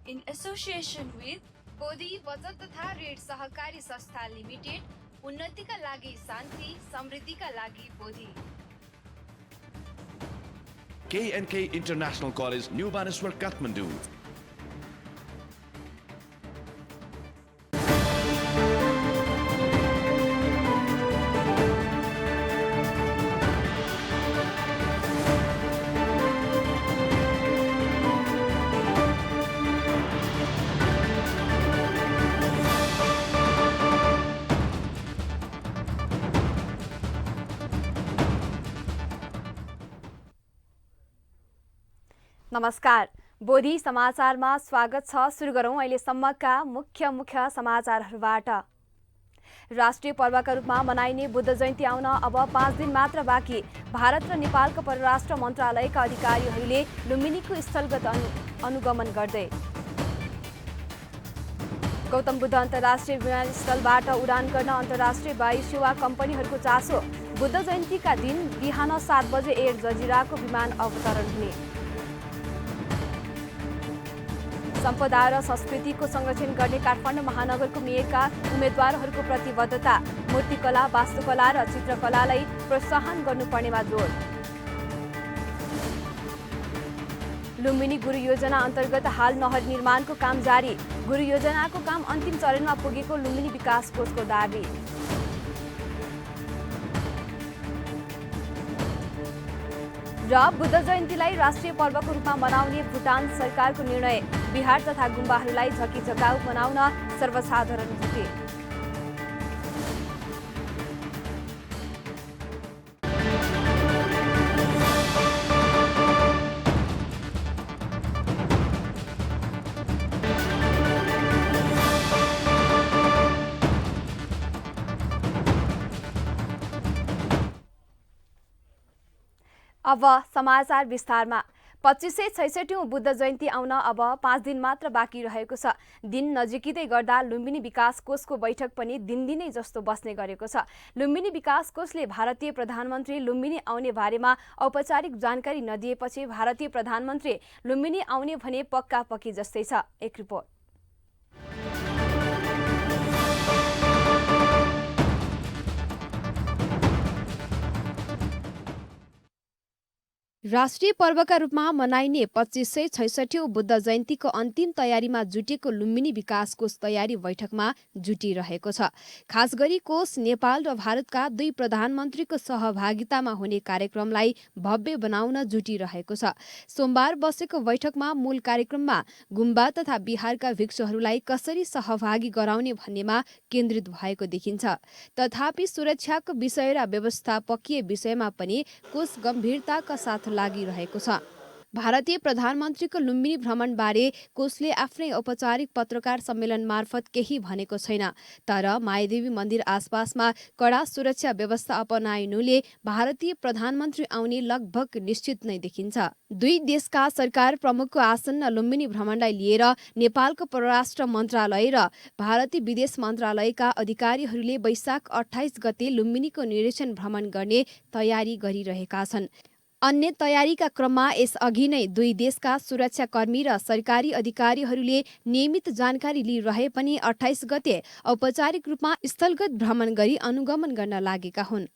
in association with Bodhi बचत तथा ऋण सहकारी संस्था लिमिटेड, उन्नतिका लागि शान्ति, समृद्धिका लागि Bodhi. K&K International College, New Baneswar, Kathmandu. नमस्कार, बोधी समाचारमा स्वागत छ। सुरु गरौँ अहिलेसम्मका मुख्य समाचारहरूबाट। राष्ट्रिय पर्वका रूपमा मनाइने बुद्ध जयन्ती आउन अब 5 दिन मात्र बाँकी। भारत र नेपालका परराष्ट्र मन्त्रालयका अधिकारीहरूले लुम्बिनीको स्थलगत अनुगमन गर्दै। गौतम बुद्ध अन्तर्राष्ट्रिय विमानस्थलबाट उडान गर्न अन्तर्राष्ट्रिय वायु सेवा कम्पनीहरूको चासो। बुद्ध जयन्तीका दिन बिहान 7 बजे एयर जजिराको विमान अवतरण हुने। सम्पदा र संस्कृतिको संरक्षण गर्ने काठमाडौँ महानगरको मेयरका उम्मेद्वारहरूको प्रतिबद्धता। मूर्तिकला, वास्तुकला र चित्रकलालाई प्रोत्साहन गर्नुपर्नेमा जोड। लुम्बिनी गुरु योजना अन्तर्गत हाल नहर निर्माणको काम जारी। गुरु योजनाको काम अन्तिम चरणमा पुगेको लुम्बिनी विकास कोषको दाबी। र बुद्ध जयन्तीलाई राष्ट्रिय पर्वको रूपमा मनाउने भुटान सरकारको निर्णय। बिहार तथा गुम्बाहरूलाई झकीझकाउ बनाउन सर्वसाधारण जुटे। अब समाचार विस्तारमा। 2566औं बुद्ध जयन्ती आउन अब 5 दिन मात्र बाँकी रहेको छ। दिन नजिकिँदै गर्दा लुम्बिनी विकास कोषको बैठक पनि दिनदिनै जस्तो बस्ने गरेको छ। लुम्बिनी विकास कोषले भारतीय प्रधानमन्त्री लुम्बिनी आउने बारेमा औपचारिक जानकारी नदिएपछि भारतीय प्रधानमन्त्री लुम्बिनी आउने भने पक्का पक्की जस्तै छ। एक रिपोर्ट। राष्ट्रिय पर्वका रूपमा मनाइने 2566औं बुद्ध जयन्तीको अन्तिम तयारीमा जुटेको लुम्बिनी विकास कोष तयारी बैठकमा जुटिरहेको छ। खास गरी कोष नेपाल र भारतका दुई प्रधानमन्त्रीको सहभागितामा हुने कार्यक्रमलाई भव्य बनाउन जुटिरहेको छ। सोमबार बसेको बैठकमा मूल कार्यक्रममा गुम्बा तथा बिहारका भिक्षुहरूलाई कसरी सहभागी गराउने भन्नेमा केन्द्रित भएको देखिन्छ। तथापि सुरक्षाको विषय र व्यवस्थापकीय विषयमा पनि कोष गम्भीरताका साथ लागिरहेको छ। भारतीय प्रधानमन्त्रीको लुम्बिनी भ्रमणबारे कोषले आफ्नै औपचारिक पत्रकार सम्मेलन मार्फत केही भनेको छैन। तर मायादेवी मन्दिर आसपासमा कडा सुरक्षा व्यवस्था अपनाइनुले भारतीय प्रधानमन्त्री आउने लगभग निश्चित नै देखिन्छ। दुई देशका सरकार प्रमुखको आसन्न लुम्बिनी भ्रमणलाई लिएर नेपालको परराष्ट्र मन्त्रालय र भारतीय विदेश मन्त्रालयका अधिकारीहरूले वैशाख 28 गते लुम्बिनीको निरीक्षण भ्रमण गर्ने तयारी गरिरहेका छन्। अन्य तयारीका क्रममा यसअघि नै दुई देशका सुरक्षाकर्मी र सरकारी अधिकारीहरूले नियमित जानकारी लिइरहे पनि 28 गते औपचारिक रूपमा स्थलगत भ्रमण गरी अनुगमन गर्न लागेका हुन्।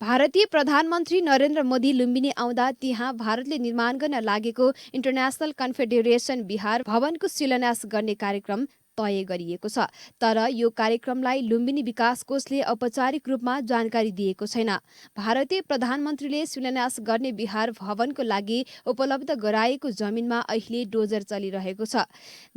भारतीय प्रधानमन्त्री नरेन्द्र मोदी लुम्बिनी आउँदा त्यहाँ भारतले निर्माण गर्न लागेको इन्टरनेसनल कन्फेडरेसन बिहार भवनको शिलान्यास गर्ने कार्यक्रम तय गरिएको छ। तर यो कार्यक्रमलाई लुम्बिनी विकास कोषले औपचारिक रूपमा जानकारी दिएको छैन। भारतीय प्रधानमन्त्रीले शिलान्यास गर्ने बिहार भवनको लागि उपलब्ध गराएको जमिनमा अहिले डोजर चलिरहेको छ।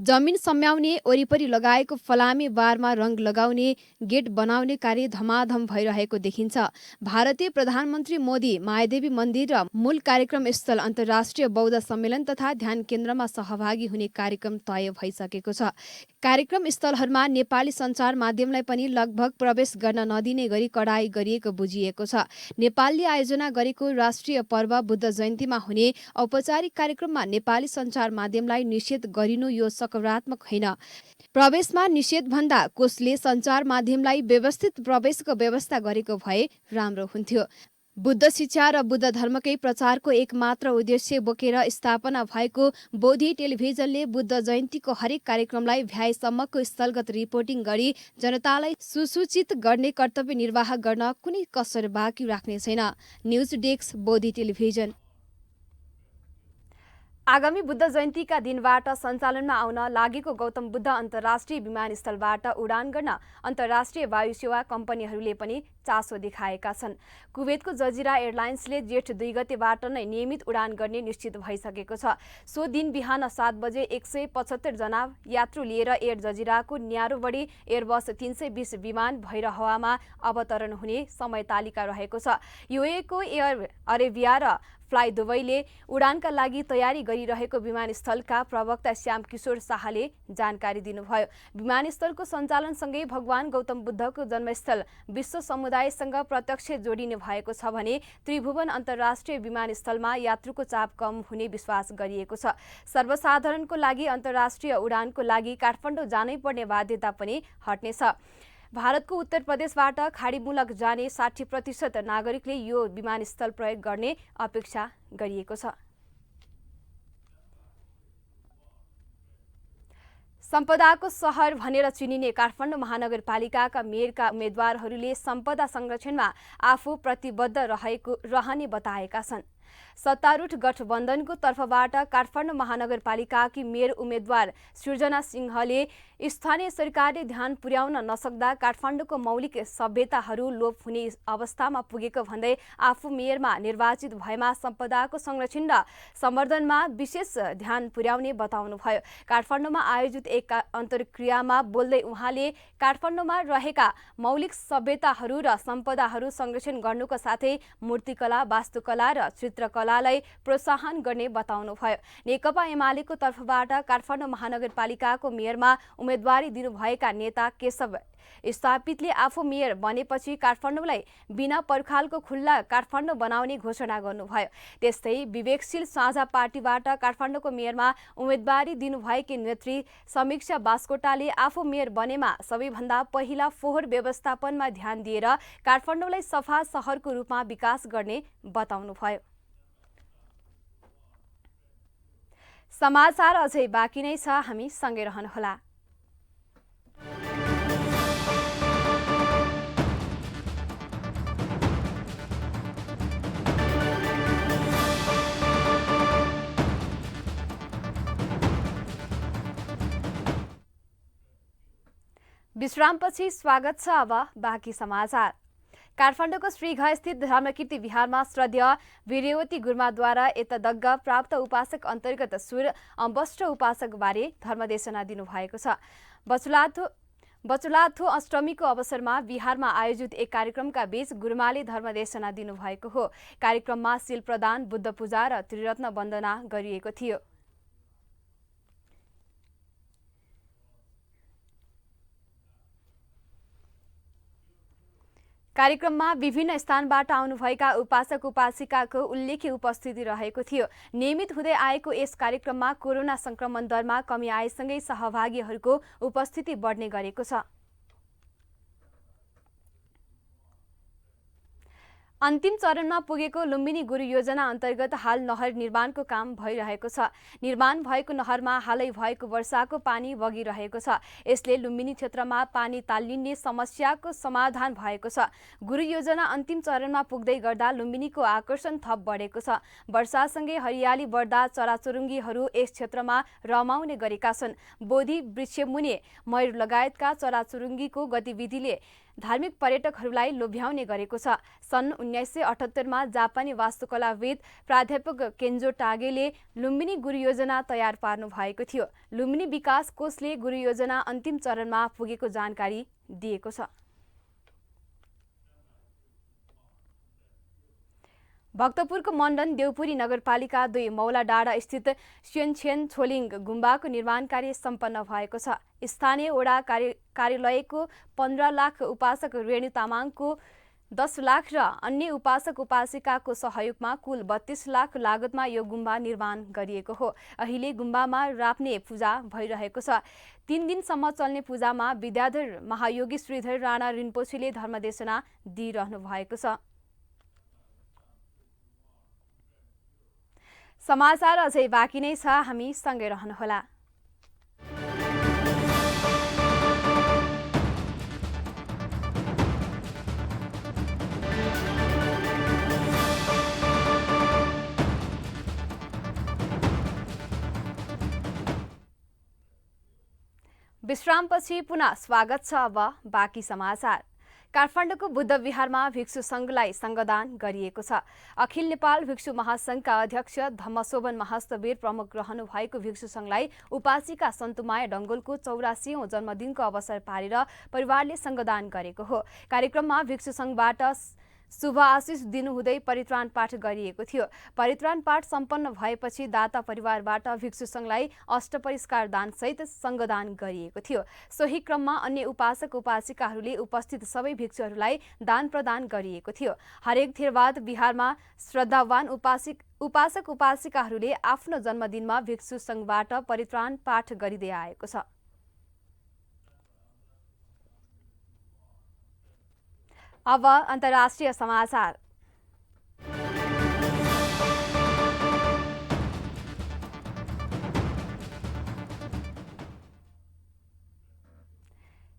जमिन सम्याउने, वरिपरि लगाएको फलामे बारमा रङ लगाउने, गेट बनाउने कार्य धमाधम भइरहेको देखिन्छ। भारतीय प्रधानमन्त्री मोदी मायादेवी मन्दिर र मूल कार्यक्रम स्थल अन्तर्राष्ट्रिय बौद्ध सम्मेलन तथा ध्यान केन्द्रमा सहभागी हुने कार्यक्रम तय भइसकेको छ। कार्यक्रम स्थलहरूमा नेपाली सञ्चार माध्यमलाई पनि लगभग प्रवेश गर्न नदिने गरी कडाई गरिएको बुझिएको छ। नेपालले आयोजना गरेको राष्ट्रिय पर्व बुद्ध जयन्तीमा हुने औपचारिक कार्यक्रममा नेपाली सञ्चार माध्यमलाई निषेध गरिनु यो सकारात्मक होइन। प्रवेशमा निषेध भन्दा कोषले सञ्चार माध्यमलाई व्यवस्थित प्रवेशको व्यवस्था गरेको भए राम्रो हुन्थ्यो। बुद्ध शिक्षा र बुद्ध धर्मकै प्रचारको एकमात्र उद्देश्य बोकेर स्थापना भएको बोधि टेलिभिजनले बुद्ध जयन्तीको हरेक कार्यक्रमलाई भ्याएसम्मको स्थलगत रिपोर्टिङ गरी जनतालाई सुसूचित गर्ने कर्तव्य निर्वाह गर्न कुनै कसर बाँकी राख्ने छैन। न्युज डेस्क बोधि टेलिभिजन। आगामी बुद्ध जयन्तीका दिनबाट सञ्चालनमा आउन लागेको गौतम बुद्ध अन्तर्राष्ट्रिय विमानस्थलबाट उडान गर्न अन्तर्राष्ट्रिय वायु सेवा कम्पनीहरूले पनि चासो देखाएका छन्। कुवेतको जजिरा एयरलाइन्सले जेठ 2 गतेबाट नै नियमित उडान गर्ने निश्चित भइसकेको छ। सो दिन बिहान 7 बजे 175 जना यात्रु लिएर एयर जजिराको न्यारोबडी एयरबस 320 विमान भएर हवामा अवतरण हुने समय तालिका रहेको छ। युएको एयर अरेबिया र फ्लाइ दुबईले उडानका लागि तयारी गरिरहेको विमानस्थलका प्रवक्ता श्याम किशोर शाहले जानकारी दिनुभयो। विमानस्थलको सञ्चालनसँगै भगवान गौतम बुद्धको जन्मस्थल विश्व समुदायसँग प्रत्यक्ष जोडिने भएको छ भने त्रिभुवन अन्तर्राष्ट्रिय विमानस्थलमा यात्रुको चाप कम हुने विश्वास गरिएको छ। सर्वसाधारणको लागि अन्तर्राष्ट्रिय उडानको लागि काठमाडौँ जानै पर्ने बाध्यता पनि हट्नेछ। भारतको उत्तर प्रदेशबाट खाडीमुलक जाने 60% नागरिकले यो विमानस्थल प्रयोग गर्ने अपेक्षा गरिएको छ। सम्पदाको सहर भनेर चिनिने काठमाडौँ महानगरपालिकाका मेयरका उम्मेद्वारहरूले सम्पदा संरक्षणमा आफू प्रतिबद्ध रहने बताएका छन्। सत्तारूढ गठबन्धनको तर्फबाट काठमाडौँ महानगरपालिकाकी मेयर उम्मेद्वार सृजना सिंहले स्थानीय सरकारले ध्यान पुर्याउन नसक्दा काठमाडौँको मौलिक सभ्यताहरू लोप हुने अवस्थामा पुगेको भन्दै आफू मेयरमा निर्वाचित भएमा सम्पदाको संरक्षण र सम्वर्धनमा विशेष ध्यान पुर्याउने बताउनुभयो। काठमाडौँमा आयोजित एक अन्तर्क्रियामा बोल्दै उहाँले काठमाडौँमा रहेका मौलिक सभ्यताहरू र सम्पदाहरू संरक्षण गर्नुका साथै मूर्तिकला, वास्तुकला र चित्रकलालाई प्रोत्साहन गर्ने बताउनुभयो। नेकपा एमालेको तर्फबाट काठमाडौँ महानगरपालिकाको मेयरमा उम्मेदवारी दिनुभएका नेता केशव स्थापितले आफू मेयर बनेपछि काठमाडौँलाई बिना पर्खालको खुल्ला काठमाडौँ बनाउने घोषणा गर्नुभयो। त्यस्तै विवेकशील साझा पार्टीबाट काठमाडौँको मेयरमा उम्मेदवारी दिनुभएकी नेत्री समीक्षा बास्कोटाले आफू मेयर बनेमा सबैभन्दा पहिला फोहोर व्यवस्थापनमा ध्यान दिएर काठमाडौँलाई सफा सहरको रूपमा विकास गर्ने बताउनुभयो। समाचार अझै बाँकी नै छ, हामी सँगै रहनुहोला। विश्रामपछि स्वागत छ। अब बाँकी समाचार। काठमाडौँको श्रीघ स्थित धर्मकीर्ति विहारमा श्रद्धेय वीर्यवती गुरुमाद्वारा यतदग्ग प्राप्त उपासक अन्तर्गत सुर अम्बष्ट उपासक बारे धर्मदेशना दिनुभएको छ। बचुलाथो अष्टमीको अवसरमा बिहारमा आयोजित एक कार्यक्रमका बीच गुरुमाले धर्मदेशना दिनुभएको हो। कार्यक्रममा शिल प्रदान, बुद्ध पूजा र त्रिरत्न वन्दना गरिएको थियो। कार्यक्रममा विभिन्न स्थानबाट आउनुभएका उपासक उपासिकाको उल्लेख्य उपस्थिति रहेको थियो। नियमित हुँदै आएको यस कार्यक्रममा कोरोना संक्रमण दरमा कमी आएसँगै सहभागीहरूको उपस्थिति बढ्ने गरेको छ। अन्तिम चरणमा पुगेको लुम्बिनी गुरु योजना अन्तर्गत हाल नहर निर्माणको काम भइरहेको छ। निर्माण भएको नहरमा हालै भएको वर्षाको पानी बगिरहेको छ। यसले लुम्बिनी क्षेत्रमा पानी तालिने समस्याको समाधान भएको छ। गुरु योजना अन्तिम चरणमा पुग्दै गर्दा लुम्बिनीको आकर्षण थप बढेको छ। वर्षासँगै हरियाली बढ्दा चराचुरुङ्गीहरू यस क्षेत्रमा रमाउने गरेका छन्। बोधि, वृक्षमुनि, मयूर लगायतका चराचुरुङ्गीको गतिविधिले धार्मिक पर्यटकहरूलाई लोभ्याउने गरेको छ। सन् 1978 मा जापानी वास्तुकलाविद प्राध्यापक केन्जो टागेले लुम्बिनी गुरु योजना तयार पार्नु भएको थियो। लुम्बिनी विकास कोषले गुरु योजना अन्तिम चरणमा पुगेको जानकारी दिएको छ। भक्तपुरको मण्डन देउपुरी नगरपालिका 2 मौला डाँडा स्थित स्यनछेन छोलिङ गुम्बाको निर्माण कार्य सम्पन्न भएको छ। स्थानीय वडा कार्यालयको 15 लाख, उपासक रेणु तामाङको 10 लाख र अन्य उपासक उपासिकाको सहयोगमा कुल 32 लाख लागतमा यो गुम्बा निर्माण गरिएको हो। अहिले गुम्बामा राप्ने पूजा भइरहेको छ। 3 दिनसम्म चल्ने पूजामा विद्याधर महायोगी श्रीधर राणा रिम्पोछेले धर्मदेशना दिइरहनु भएको छ। समाचार अझै बाँकी नै छ, हामी सँगै रहनुहोला। विश्रामपछि पुनः स्वागत छ। अब बाँकी समाचार। काठमाडौँको बुद्ध विहारमा भिक्षु संघलाई संगदान गरिएको छ। अखिल नेपाल भिक्षु महासंघका अध्यक्ष धम्मशोभन महास्तवीर प्रमुख रहनु भएको भिक्षु संघलाई उपासिका सन्तुमाया डङ्गोलको 84औं जन्मदिनको अवसर पारेर परिवारले संगदान गरेको हो। कार्यक्रममा भिक्षु संघबाट शुभ आशिष दिनुहुँदै परित्राण पाठ गरिएको थियो। परित्राण पाठ सम्पन्न भएपछि दाता परिवारबाट भिक्षु संघलाई अष्टपरिष्कार दान सहित संगदान गरिएको थियो। सोही क्रममा अन्य उपासक उपासिकाहरूले उपस्थित सबै भिक्षुहरूलाई दान प्रदान गरिएको थियो। हरेक थेरवाद विहारमा श्रद्धावान उपासक उपासिकाहरूले आफ्नो जन्मदिनमा भिक्षु संघबाट परित्राण पाठ गरिँदै आएको छ। अब अन्तर्राष्ट्रिय समाचार।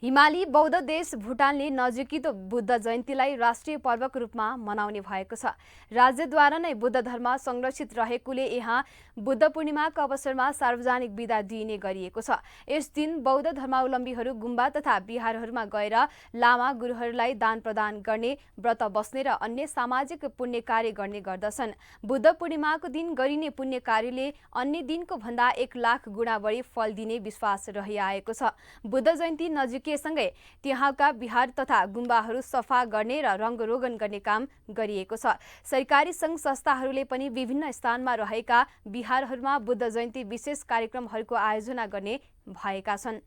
हिमाली बौद्ध देश भुटानले नजिकितो बुद्ध जयन्तीलाई राष्ट्रिय पर्वको रूपमा मनाउने भएको छ। राज्यद्वारा नै बुद्ध धर्म संरक्षित रहेकोले यहाँ बुद्ध पूर्णिमाको अवसरमा सार्वजनिक बिदा दिइने गरिएको छ। यस दिन बौद्ध धर्मावलम्बीहरू गुम्बा तथा बिहारहरूमा गएर लामा गुरुहरूलाई दान प्रदान गर्ने, व्रत बस्ने र अन्य सामाजिक पुण्य कार्य गर्ने गर्दछन्। बुद्ध पूर्णिमाको दिन गरिने पुण्य कार्यले अन्य दिनको भन्दा 1 लाख गुणा बढी फल दिने विश्वास रहिआएको छ। बुद्ध जयन्ती नजिकिएसँगै त्यहाँका बिहार तथा गुम्बाहरू सफा गर्ने र रङ्गरोगन गर्ने काम गरिएको छ। सरकारी सङ्घ संस्थाहरूले पनि विभिन्न स्थानमा रहेका बिहारहरूमा बुद्ध जयन्ती विशेष कार्यक्रमहरूको आयोजना गर्ने भएका छन्।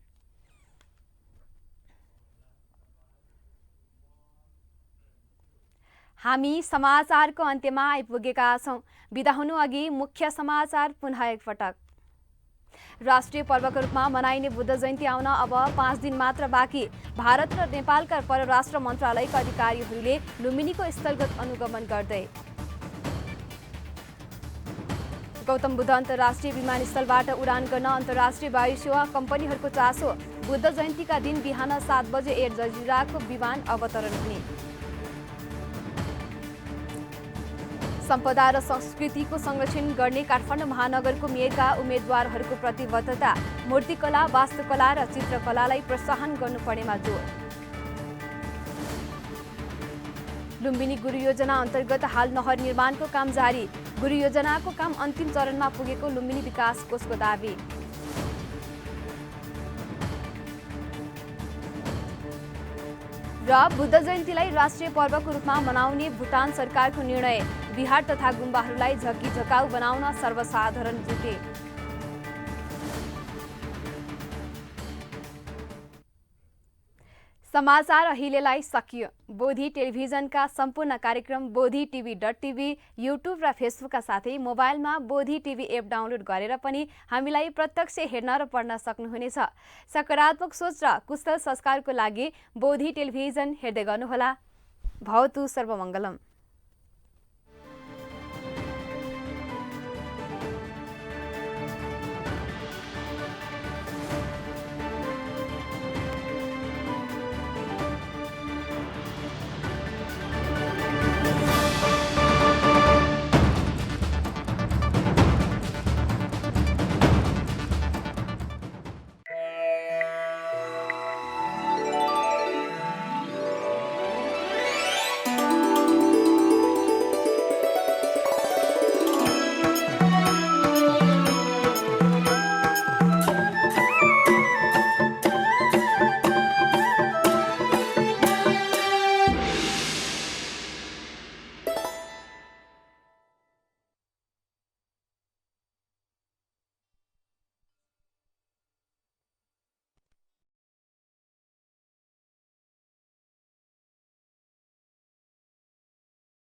हामी समाचारको अन्त्यमा आइपुगेका छौं। बिदा हुनु अघि मुख्य समाचार पुनः एकपटक। राष्ट्रिय पर्वको रूपमा मनाइने बुद्ध जयन्ती आउन अब 5 दिन मात्र बाँकी। भारत र नेपालका परराष्ट्र मन्त्रालयका अधिकारीहरूले लुम्बिनीको स्थलगत अनुगमन गर्दै। गौतम बुद्ध अन्तर्राष्ट्रिय विमानस्थलबाट उडान गर्न अन्तर्राष्ट्रिय वायु सेवा कम्पनीहरूको चासो। बुद्ध जयन्तीका दिन बिहान 7 बजे एयर जजिराको विमान अवतरण हुने। सम्पदा र संस्कृतिको संरक्षण गर्ने काठमाडौँ महानगरको मेयरका उम्मेद्वारहरूको प्रतिबद्धता। मूर्तिकला, वास्तुकला र चित्रकलालाई प्रोत्साहन गर्नुपर्नेमा जोड। लुम्बिनी गुरु योजना अन्तर्गत हाल नहर निर्माणको काम जारी। गुरु योजनाको काम अन्तिम चरणमा पुगेको लुम्बिनी विकास कोषको दावी। र बुद्ध जयन्तीलाई राष्ट्रिय पर्वको रूपमा मनाउने भुटान सरकारको निर्णय। बिहार तथा गुम्बाहरूलाई झकाउ बनाउन सर्वसाधारण जुटे। समाचार अहिलेलाई सकियो। बोधी टेलिभिजनका सम्पूर्ण कार्यक्रम bodhitv.tv, युट्युब र फेसबुकका साथै मोबाइलमा बोधी टिभी एप डाउनलोड गरेर पनि हामीलाई प्रत्यक्ष हेर्न र पढ्न सक्नुहुनेछ। सकारात्मक सोच र कुशल संस्कारको लागि बोधी टेलिभिजन हेर्दै गर्नुहोला। भवतु सर्वमङ्गलम।